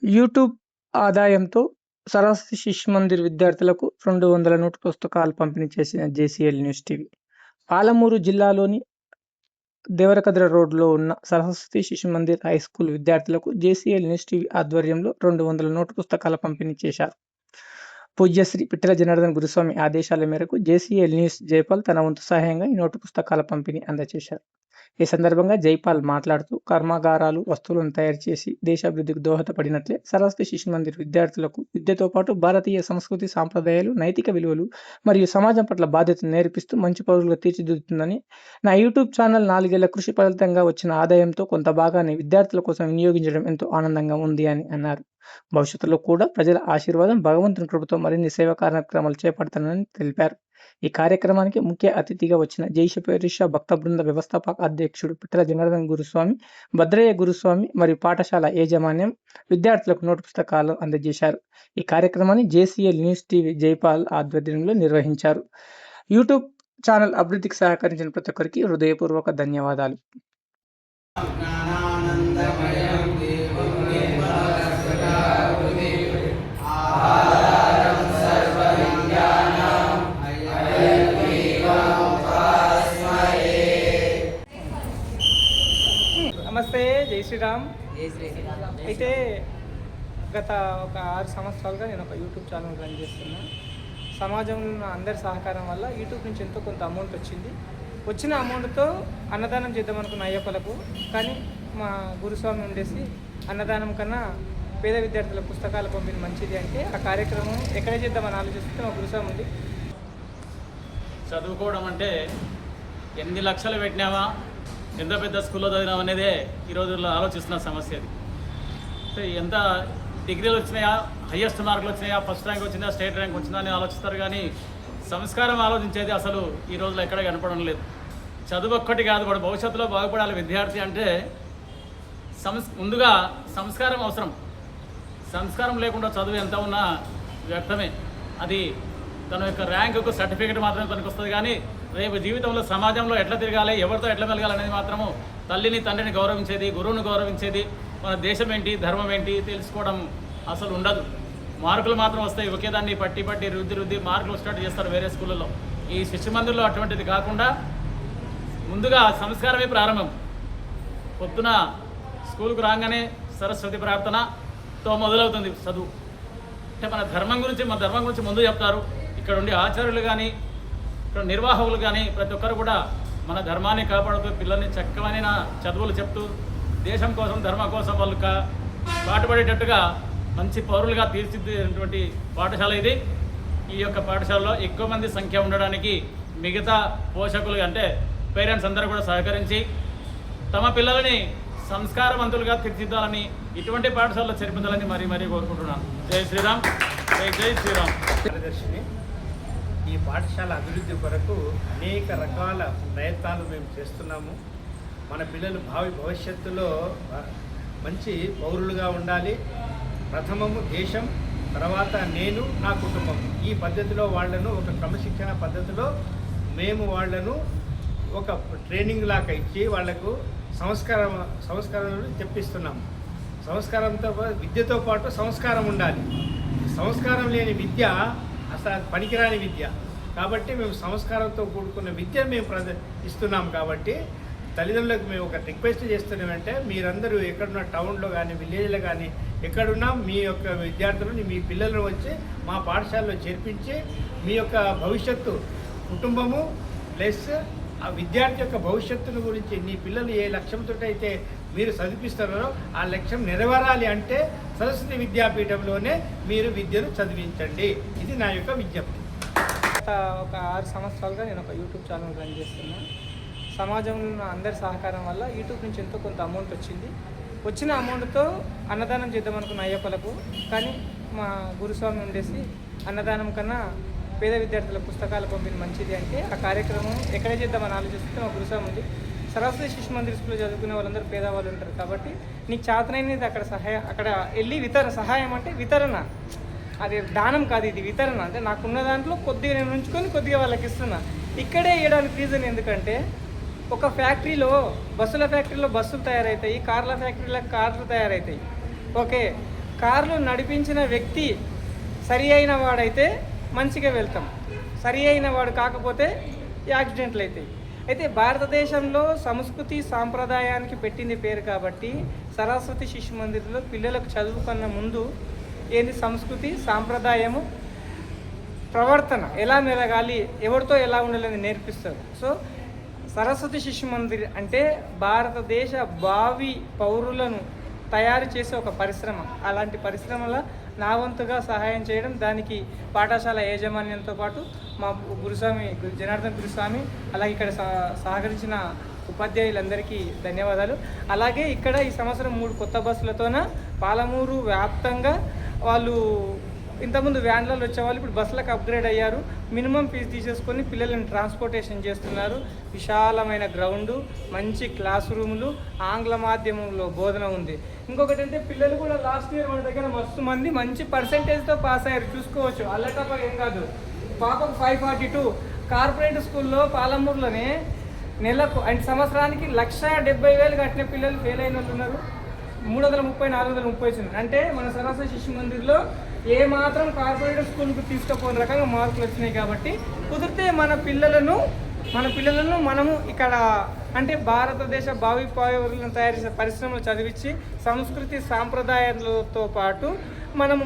YouTube ఆదాయంతో సరస్వతి శిశు మందిర్ విద్యార్థులకు 200 నోట్ పుస్తకాలు పంపిణీ చేసిన జేసీఎల్ న్యూస్ టీవీ. పాలమూరు జిల్లాలోని దేవరకద్ర రోడ్లో ఉన్న సరస్వతి శిశు మందిర్ హై స్కూల్ విద్యార్థులకు జేసీఎల్ న్యూస్ టీవీ ఆధ్వర్యంలో 200 నోట్ పుస్తకాల పంపిణీ చేశారు. పూజ్యశ్రీ పిట్టల జనార్దన్ గురుస్వామి ఆదేశాల మేరకు జేసీఎల్ న్యూస్ జైపాల్ తన వంతు సహాయంగా ఈ నోటు పుస్తకాల పంపిణీ అందజేశారు. ఈ సందర్భంగా జైపాల్ మాట్లాడుతూ కర్మాగారాలు వస్తువులను తయారు చేసి దేశాభివృద్ధికి దోహదపడినట్లే సరస్వతి శిశు మందిర్ విద్యార్థులకు విద్యతో పాటు భారతీయ సంస్కృతి సాంప్రదాయాలు, నైతిక విలువలు మరియు సమాజం పట్ల బాధ్యతను నేర్పిస్తూ మంచి పౌరులుగా తీర్చిదిద్దుతుందని, నా యూట్యూబ్ ఛానల్ 4 ఏళ్ల కృషి ఫలితంగా వచ్చిన ఆదాయంతో కొంత భాగాన్ని విద్యార్థుల కోసం వినియోగించడం ఎంతో ఆనందంగా ఉంది అని అన్నారు. భవిష్యత్తులో కూడా ప్రజల ఆశీర్వాదం, భగవంతుని కృపతో మరిన్ని సేవా కార్యక్రమాలు చేపడతానని తెలిపారు. ఈ కార్యక్రమానికి ముఖ్య అతిథిగా వచ్చిన జైషపేరిష భక్త బృంద వ్యవస్థాపక అధ్యక్షుడు పిట్టల జనార్దన్ గురుస్వామి, భద్రయ్య గురుస్వామి మరియు పాఠశాల యాజమాన్యం విద్యార్థులకు నోటు పుస్తకాలు అందజేశారు. ఈ కార్యక్రమాన్ని జేసీఎల్ న్యూస్ టీవీ జైపాల్ ఆధ్వర్యంలో నిర్వహించారు. యూట్యూబ్ ఛానల్ అభివృద్ధికి సహకరించిన ప్రతి ఒక్కరికి హృదయపూర్వక ధన్యవాదాలు. నమస్తే, జై శ్రీరామ్. అయితే గత ఒక 6 సంవత్సరాలుగా నేను ఒక యూట్యూబ్ ఛానల్ రన్ చేస్తున్నా. సమాజంలో ఉన్న అందరి సహకారం వల్ల యూట్యూబ్ నుంచి ఎంతో కొంత అమౌంట్ వచ్చింది. వచ్చిన అమౌంట్తో అన్నదానం చేద్దాం అనుకున్న అయ్యప్పలకు, కానీ మా గురుస్వామి ఉండేసి అన్నదానం కన్నా పేద విద్యార్థుల పుస్తకాలు పంపిణీ మంచిది అంటే ఆ కార్యక్రమం ఎక్కడ చేద్దామని ఆలోచిస్తే మా గురుస్వామి ఉంది. చదువుకోవడం అంటే ఎన్ని లక్షలు పెట్టినావా, ఎంత పెద్ద స్కూల్లో చదివినాం అనేదే ఈ రోజుల్లో ఆలోచిస్తున్న సమస్య. అది అంటే ఎంత డిగ్రీలు వచ్చినాయా, హయ్యెస్ట్ మార్కులు వచ్చినాయా, ఫస్ట్ ర్యాంక్ వచ్చిందా, స్టేట్ ర్యాంక్ వచ్చిందా అని ఆలోచిస్తారు, కానీ సంస్కారం ఆలోచించేది అసలు ఈ రోజుల్లో ఎక్కడ కనపడడం లేదు. చదువు ఒక్కటి కాదు, కూడా భవిష్యత్తులో బాగుపడాలి విద్యార్థి అంటే ముందుగా సంస్కారం అవసరం. సంస్కారం లేకుండా చదువు ఎంత ఉన్నా వ్యర్థమే. అది తన యొక్క ర్యాంకుకు సర్టిఫికేట్ మాత్రమే తనకు వస్తుంది, కానీ రేపు జీవితంలో సమాజంలో ఎట్లా తిరగాలి, ఎవరితో ఎట్లా మెలగాలనేది మాత్రము తల్లిని తండ్రిని గౌరవించేది, గురువుని గౌరవించేది, మన దేశం ఏంటి, ధర్మం ఏంటి తెలుసుకోవడం అసలు ఉండదు. మార్కులు మాత్రం వస్తాయి, ఒకే దాన్ని పట్టి రుద్ది మార్కులు స్టార్ట్ చేస్తారు వేరే స్కూళ్ళలో. ఈ శిశు మందిర్లో అటువంటిది కాకుండా ముందుగా సంస్కారమే ప్రారంభం. పొద్దున స్కూల్కు రాగానే సరస్వతి ప్రార్థనతో మొదలవుతుంది చదువు. అంటే మన ధర్మం గురించి ముందు చెప్తారు. ఇక్కడ ఉండే ఆచార్యులు కానీ, ఇక్కడ నిర్వాహకులు కానీ ప్రతి ఒక్కరు కూడా మన ధర్మాన్ని కాపాడుతూ పిల్లల్ని చక్కమైన చదువులు చెప్తూ దేశం కోసం, ధర్మం కోసం వాళ్ళు పాటుపడేటట్టుగా మంచి పౌరులుగా తీర్చిదిద్దేటువంటి పాఠశాల ఇది. ఈ యొక్క పాఠశాలలో ఎక్కువ మంది సంఖ్య ఉండడానికి మిగతా పోషకులు అంటే పేరెంట్స్ అందరూ కూడా సహకరించి తమ పిల్లలని సంస్కారవంతులుగా తీర్చిదిద్దాలని, ఇటువంటి పాఠశాలలో చేర్పించాలని మరీ కోరుకుంటున్నాను. జై శ్రీరామ్, జై శ్రీరామ్. కార్యదర్శిని. ఈ పాఠశాల అభివృద్ధి కొరకు అనేక రకాల ప్రయత్నాలు మేము చేస్తున్నాము. మన పిల్లలు భవిష్యత్తులో మంచి పౌరులుగా ఉండాలి. ప్రథమము దేశం, తర్వాత నేను, నా కుటుంబం. ఈ పద్ధతిలో వాళ్లను ఒక క్రమశిక్షణ పద్ధతిలో మేము వాళ్లను ఒక ట్రైనింగ్ లాగా ఇచ్చి వాళ్లకు సంస్కారాలు తెప్పిస్తున్నాము. సంస్కారంతో విద్యతో పాటు సంస్కారం ఉండాలి. సంస్కారం లేని విద్య అసలు పనికిరాని విద్య. కాబట్టి మేము సంస్కారంతో కూడుకున్న విద్యను మేము ఇస్తున్నాం. కాబట్టి తల్లిదండ్రులకు మేము ఒక రిక్వెస్ట్ చేస్తున్నామంటే, మీరందరూ ఎక్కడున్న టౌన్లో కానీ, విలేజ్లో కానీ ఎక్కడున్నా మీ యొక్క విద్యార్థులను, మీ పిల్లలను వచ్చి మా పాఠశాలలో చేర్పించి మీ యొక్క భవిష్యత్తు, కుటుంబము ప్లస్ ఆ విద్యార్థి యొక్క భవిష్యత్తును గురించి నీ పిల్లలు ఏ లక్ష్యంతో అయితే మీరు చదివిస్తున్నారో ఆ లక్ష్యం నెరవేరాలి అంటే సరస్వతి విద్యాపీఠంలోనే మీరు విద్యను చదివించండి. ఇది నా యొక్క విజ్ఞప్తి. ఒక 6 సంవత్సరాలుగా నేను ఒక యూట్యూబ్ ఛానల్ రన్ చేస్తున్నా. సమాజంలో ఉన్న అందరి సహకారం వల్ల యూట్యూబ్ నుంచి ఎంతో కొంత అమౌంట్ వచ్చింది. వచ్చిన అమౌంట్తో అన్నదానం చేద్దాం అనుకున్న అయ్యప్పలకు, కానీ మా గురుస్వామి ఉండేసి అన్నదానం కన్నా పేద విద్యార్థుల పుస్తకాలు పంపిణీ మంచిది అంటే ఆ కార్యక్రమం ఎక్కడ చేద్దామని ఆలోచిస్తే మా గురుస్వామి ఉంది. సరస్వతి శిశు మందిర్ స్కూల్లో చదువుకునే వాళ్ళందరూ పేదవాళ్ళు ఉంటారు, కాబట్టి నీకు చేతనైనది అక్కడ వెళ్ళి సహాయం అంటే వితరణ, అది దానం కాదు, ఇది వితరణ. అంటే నాకున్న దాంట్లో కొద్దిగా నేను ఉంచుకొని కొద్దిగా వాళ్ళకి ఇస్తున్నా. ఇక్కడే వేయడానికి రీజన్ ఎందుకంటే, ఒక ఫ్యాక్టరీలో బస్సుల ఫ్యాక్టరీలో బస్సులు తయారవుతాయి, కార్ల ఫ్యాక్టరీలో కార్లు తయారవుతాయి. ఓకే, కార్లు నడిపించిన వ్యక్తి సరి అయిన వాడైతే మంచిగా వెళ్తాం, సరి అయిన వాడు కాకపోతే యాక్సిడెంట్లు అవుతాయి. అయితే భారతదేశంలో సంస్కృతి సాంప్రదాయానికి పెట్టింది పేరు కాబట్టి సరస్వతి శిశు మందిర్లో పిల్లలకు చదువు కన్నా ముందు ఏంది సంస్కృతి సాంప్రదాయము ప్రవర్తన ఎలా మెలగాలి, ఎవరితో ఎలా ఉండాలని నేర్పిస్తారు. సో సరస్వతి శిశు మందిర్ అంటే భారతదేశ భావి పౌరులను తయారు చేసే ఒక పరిశ్రమ. అలాంటి పరిశ్రమలో నా వంతుగా సహాయం చేయడం, దానికి పాఠశాల యాజమాన్యంతో పాటు మా గురుస్వామి జనార్దన్ గురుస్వామి, అలాగే ఇక్కడ సహకరించిన ఉపాధ్యాయులందరికీ ధన్యవాదాలు. అలాగే ఇక్కడ ఈ సంవత్సరం 3 కొత్త బస్సులతోన పాలమూరు వ్యాప్తంగా వాళ్ళు ఇంతకుముందు వ్యాన్లలో వచ్చేవాళ్ళు ఇప్పుడు బస్సులకు అప్గ్రేడ్ అయ్యారు. మినిమం ఫీజు తీసేసుకొని పిల్లలను ట్రాన్స్పోర్టేషన్ చేస్తున్నారు. విశాలమైన గ్రౌండు, మంచి క్లాస్ రూములు, ఆంగ్ల మాధ్యమంలో బోధన ఉంది. ఇంకొకటి అంటే పిల్లలు కూడా లాస్ట్ ఇయర్ మన దగ్గర మస్తు మంది మంచి పర్సెంటేజ్తో పాస్ అయ్యారు, చూసుకోవచ్చు. అల్లటప్ప ఏం కాదు. పాపకు 542. కార్పొరేట్ స్కూల్లో పాలమూరులోనే నెలకు అంటే సంవత్సరానికి 1,70,000 కట్టిన పిల్లలు ఫెయిల్ అయిన వాళ్ళు ఉన్నారు. 330, 430 వచ్చింది. అంటే మన సరస్వతి శిశు మందిర్లో ఏ మాత్రం కార్పొరేట్ స్కూల్కి తీసుకుపోయిన రకంగా మార్కులు వచ్చినాయి. కాబట్టి కుదిరితే మన పిల్లలను మనము ఇక్కడ అంటే భారతదేశ భావి పౌరులను తయారు చేసే పరిశ్రమలు చదివించి సంస్కృతి సాంప్రదాయాలతో పాటు మనము